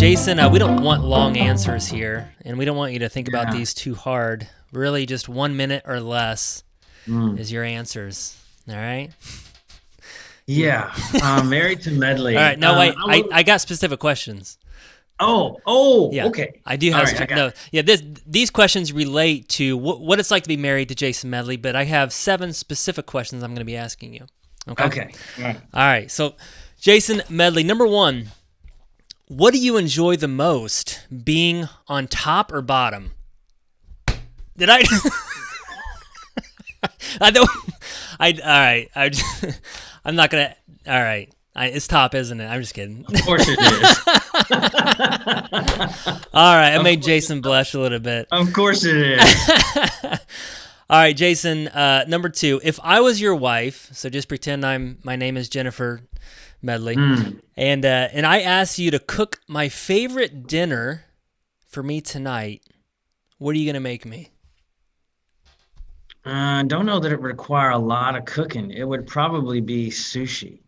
Jason, we don't want long answers here, and we don't want you to think about Yeah. these too hard. Really, just 1 minute or less Mm. is your answers. All right? Yeah. Married to Medley. All right. No, wait. I will- I got specific questions. oh, Yeah. okay. I do All have right, I got no. it. Yeah, these questions relate to what it's like to be married to Jason Medley, but I have 7 specific questions I'm going to be asking you. Okay? Okay. All right. All right. So, Jason Medley, number 1, what do you enjoy the most, being on top or bottom? Did I? I don't. All right. I'm not gonna. All right. It's top, isn't it? I'm just kidding. Of course it is. All right. I made Jason blush a little bit. Of course it is. All right, Jason. Number 2. If I was your wife, so just pretend my name is Jennifer Medley, and I asked you to cook my favorite dinner for me tonight, what are you gonna make me? Don't know that it would require a lot of cooking. It would probably be sushi.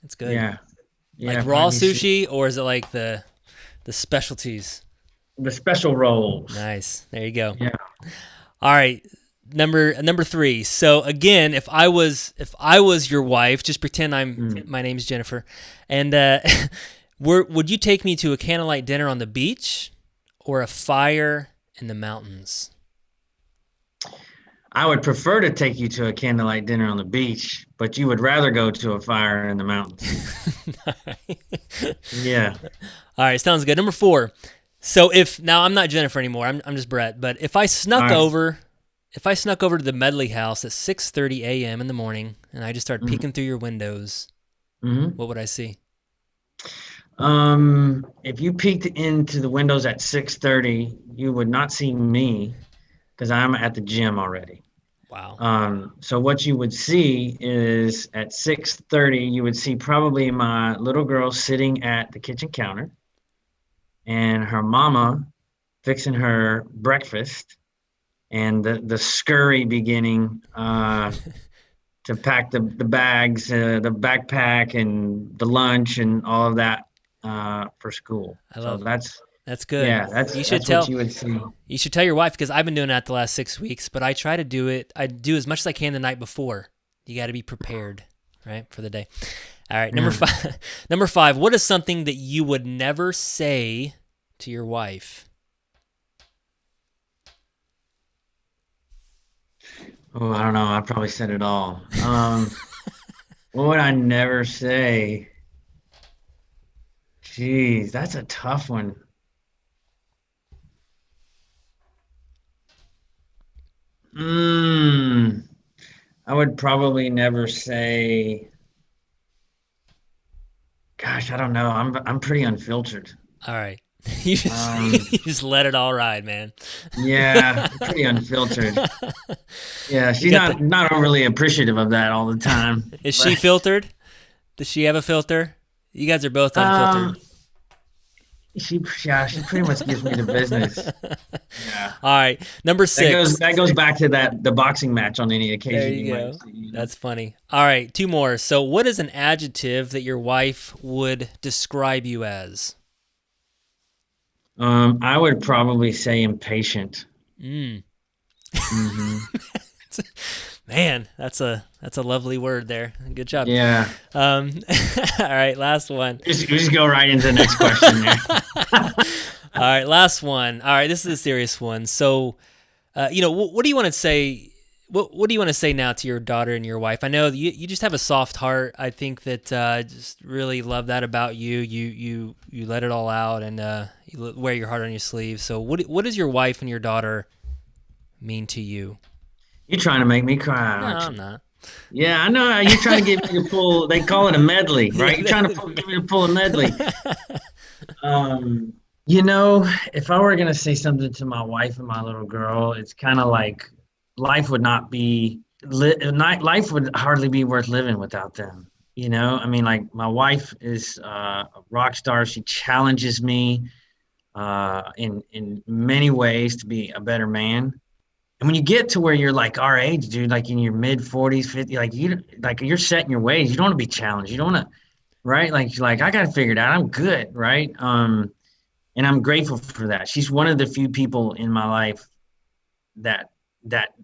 That's good. Yeah. Yeah. Like raw probably sushi, or is it like the specialties? The special rolls. Nice. There you go. Yeah. All right. Number 3. So again, if I was your wife, just pretend my name's Jennifer, and would you take me to a candlelight dinner on the beach or a fire in the mountains? I would prefer to take you to a candlelight dinner on the beach, but you would rather go to a fire in the mountains. Yeah. All right, sounds good. Number 4. So now I'm not Jennifer anymore. I'm just Brett. But if I snuck All right. over to the Medley house at 6:30 a.m. in the morning, and I just started peeking through your windows, hmm what would I see? If you peeked into the windows at 6:30, you would not see me because I'm at the gym already. Wow. So what you would see is at 6:30, you would see probably my little girl sitting at the kitchen counter and her mama fixing her breakfast and the scurry beginning to pack the bags, the backpack and the lunch and all of that for school. I So love it. that's That's good. yeah, You should that's what tell you would see. you should tell your wife, because I've been doing that the last 6 weeks, but I try to do it. I do as much as I can the night before. You got to be prepared, right, for the day. All right, number 5. Number 5. What is something that you would never say to your wife? Oh, I don't know. I probably said it all. What would I never say? Jeez, that's a tough one. Mm, I would probably never say, gosh, I don't know. I'm pretty unfiltered. All right. You just, Um, you just let it all ride, man. yeah, pretty unfiltered. Yeah, You she's got not overly appreciative of that all the time. Is she But filtered? Does she have a filter? You guys are both um, unfiltered. she pretty much gives me the business. Yeah. All right. Number 6. That goes back to the boxing match on any There occasion you you go. might see. That's funny. All right. 2 more. So, what is an adjective that your wife would describe you as? I would probably say impatient. Mm. hmm Man, that's a lovely word there. Good job. Yeah. All right, last one. Just go right into the next question there. All right, last one. All right, this is a serious one. So, what do you want to say? What do you want to say now to your daughter and your wife? I know you just have a soft heart. I think that just really love that about you. You let it all out, and you wear your heart on your sleeve. So, what does your wife and your daughter mean to you? You're trying to make me cry, No, aren't I'm you? not. Yeah, I know. You're trying to get me to pull. They call it a medley, right? You're trying to get me to pull a medley. If I were gonna say something to my wife and my little girl, it's kind of like life would not be life would hardly be worth living without them. I mean, like my wife is a rock star. She challenges me in many ways to be a better man. And when you get to where you're like our age, dude, like in your mid 40s, 50, like you're set in your ways. You don't want to be challenged. You don't want to right? Like I got it figured out. I'm good, right? And I'm grateful for that. She's one of the few people in my life that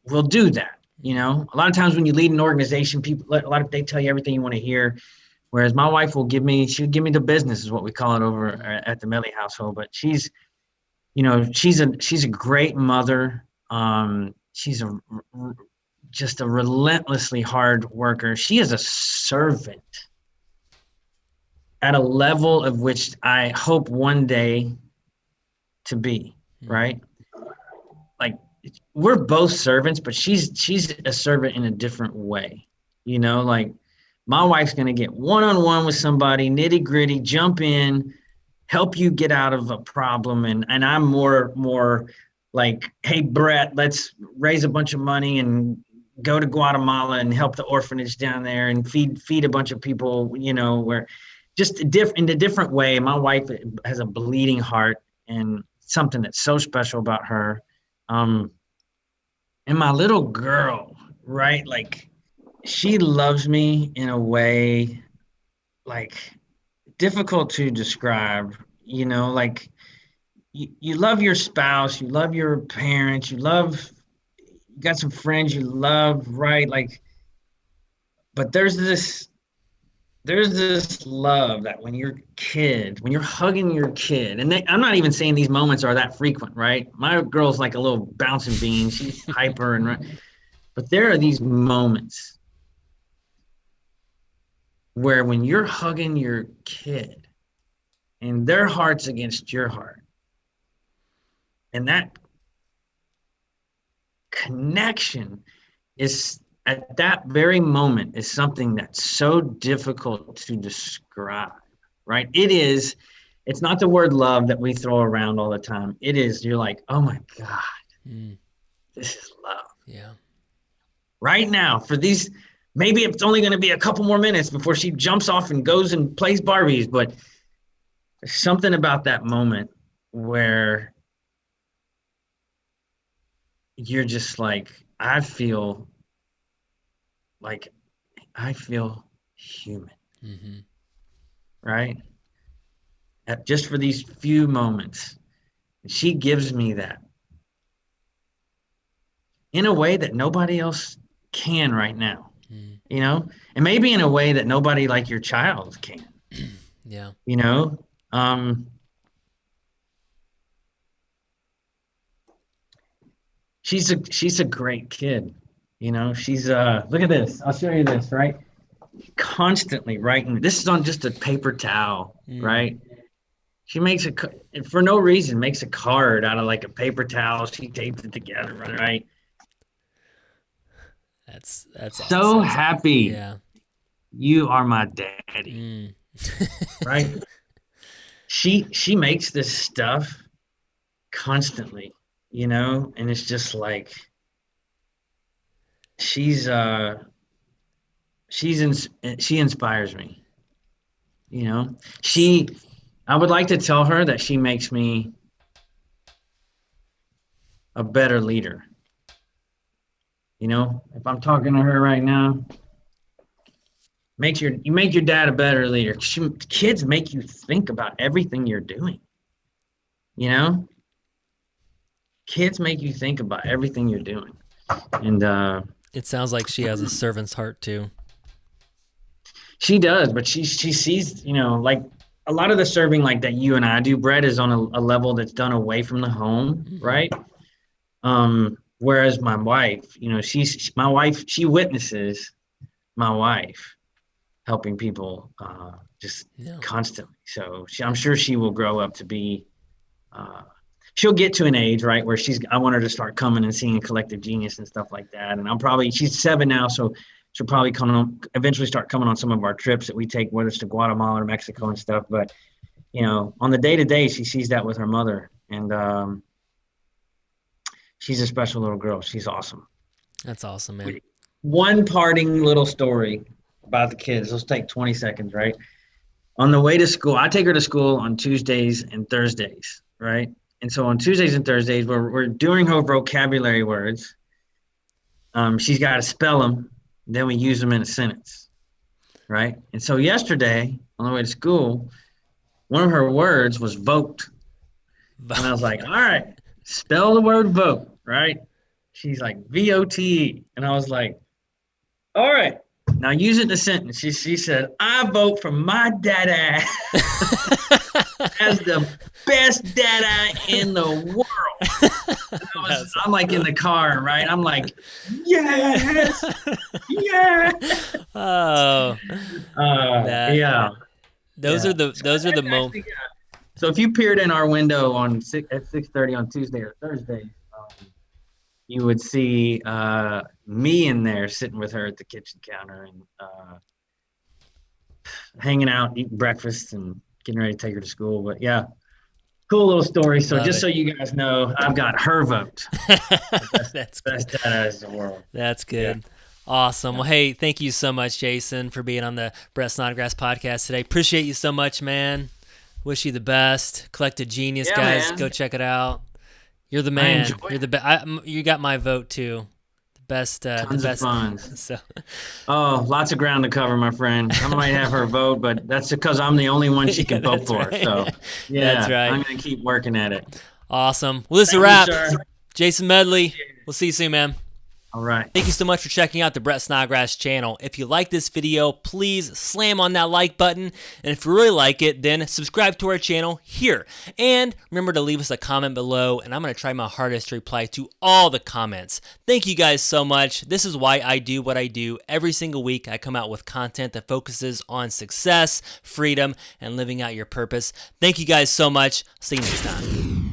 will do that. You know, a lot of times when you lead an organization, they tell you everything you want to hear. Whereas my wife she'll give me the business, is what we call it over at the Medley household. But she's, she's a great mother. She's just a relentlessly hard worker. She is a servant at a level of which I hope one day to be, right? Like, we're both servants, but she's a servant in a different way. Like, my wife's going to get one-on-one with somebody, nitty-gritty, jump in, help you get out of a problem. And I'm more like, hey, Brett, let's raise a bunch of money and go to Guatemala and help the orphanage down there and feed a bunch of people, where just in a different way. My wife has a bleeding heart, and something that's so special about her. And my little girl, right? Like, she loves me in a way, like, difficult to describe. Like, you love your spouse, you love your parents, you got some friends you love, right? Like, but there's this love that when you're hugging your kid, and I'm not even saying these moments are that frequent, right? My girl's like a little bouncing bean. She's hyper, but there are these moments where when you're hugging your kid and their heart's against your heart, and that connection is at that very moment is something that's so difficult to describe, right? It's not the word love that we throw around all the time. It is, you're like, oh my God, this is love. Yeah. Right now, for these, maybe it's only going to be a couple more minutes before she jumps off and goes and plays Barbies, but there's something about that moment where you're just like, I feel human, right? Just for these few moments. She gives me that in a way that nobody else can right now, and maybe in a way that nobody like your child can. Yeah. She's a great kid. She's look at this. I'll show you this, right? Constantly writing. This is on just a paper towel, right? She makes for no reason, makes a card out of like a paper towel. She tapes it together, right? That's so awesome. Happy. Yeah. You are my daddy. Right? She makes this stuff constantly, and it's just like she inspires me. I would like to tell her that she makes me a better leader. If I'm talking to her right now, you make your dad a better leader. Kids make you think about everything you're doing. Kids make you think about everything you're doing. And it sounds like she has a servant's heart too. She does, but she sees, like a lot of the serving like that you and I do, Brett, is on a level that's done away from the home, right? Whereas my wife, she witnesses my wife helping people constantly. So I'm sure she will grow up to be, she'll get to an age, right, where I want her to start coming and seeing Collective Genius and stuff like that. And she's 7 now, so she'll probably eventually start coming on some of our trips that we take, whether it's to Guatemala or Mexico and stuff. But, on the day-to-day, she sees that with her mother. And she's a special little girl. She's awesome. That's awesome, man. One parting little story about the kids. Let's take 20 seconds, right? On the way to school, I take her to school on Tuesdays and Thursdays, right? And so on Tuesdays and Thursdays, we're doing her vocabulary words. She's got to spell them. Then we use them in a sentence, right? And so yesterday, on the way to school, one of her words was vote. And I was like, all right, spell the word vote, right? She's like, VOTE. And I was like, all right, now use it in a sentence. She said, I vote for my dada as the best dada in the world. I'm like in the car, right? I'm like, yes, yes. Oh, Yeah. those are the moments. Actually, yeah. So if you peered in our window at 6:30 on Tuesday or Thursday, you would see me in there sitting with her at the kitchen counter and hanging out, eating breakfast, and getting ready to take her to school. But yeah, cool little story. So so you guys know, I've got her vote. That's best dad in the world. That's good. Yeah. Awesome. Well, hey, thank you so much, Jason, for being on the Brett Snodgrass podcast today. Appreciate you so much, man. Wish you the best. Collected Genius, guys. Man. Go check it out. You're the man. You're the best. You got my vote too. The best. Tons the best. Of fun. So. Oh, lots of ground to cover, my friend. I might have her vote, but that's because I'm the only one she can vote for. Right. So yeah, that's right. I'm gonna keep working at it. Awesome. Well, this is a wrap. Jason Medley. We'll see you soon, man. All right. Thank you so much for checking out the Brett Snodgrass channel. If you like this video, please slam on that like button. And if you really like it, then subscribe to our channel here. And remember to leave us a comment below, and I'm going to try my hardest to reply to all the comments. Thank you guys so much. This is why I do what I do. Every single week, I come out with content that focuses on success, freedom, and living out your purpose. Thank you guys so much. See you next time.